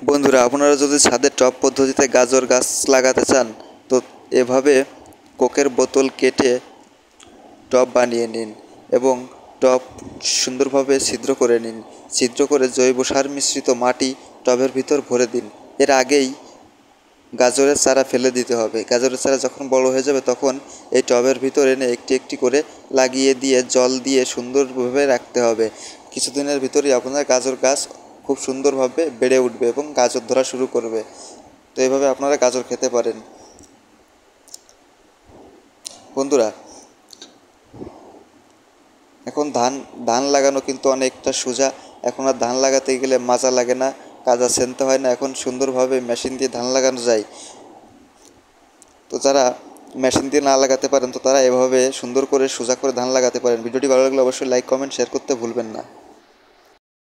বন্ধুরা, আপনারা যদি ছাদে টব পদ্ধতিতে গাজর গাছ লাগাতে চান, তো এভাবে কোকের বোতল কেটে টব বানিয়ে নিন এবং টব সুন্দরভাবে ছিদ্র করে নিন। ছিদ্র করে জৈব সার মিশ্রিত মাটি টবের ভিতর ভরে দিন। এর আগেই গাজরের চারা ফেলে দিতে হবে। গাজরের চারা যখন বড় হয়ে যাবে তখন এই টবের ভিতর এনে একটি একটি করে লাগিয়ে দিয়ে জল দিয়ে সুন্দরভাবে রাখতে হবে। কিছুদিনের ভিতরেই আপনার গাজর গাছ খুব সুন্দরভাবে বেড়ে উঠবে এবং গাজর ধরা শুরু করবে। তো এইভাবে আপনারা গাজর খেতে পারেন। বন্ধুরা, এখন ধান লাগানো কিন্তু অনেকটা সোজা। এখন আর ধান লাগাতে গেলে মাজা লাগে না, কাদা ছেনতে হয় না। এখন সুন্দরভাবে মেশিন দিয়ে ধান লাগানো যায়। তো যারা মেশিন দিয়ে না লাগাতে পারেন, তো তারা এভাবে সুন্দর করে সোজা করে ধান লাগাতে পারেন। ভিডিওটি ভালো লাগলে অবশ্যই লাইক, কমেন্ট, শেয়ার করতে ভুলবেন না।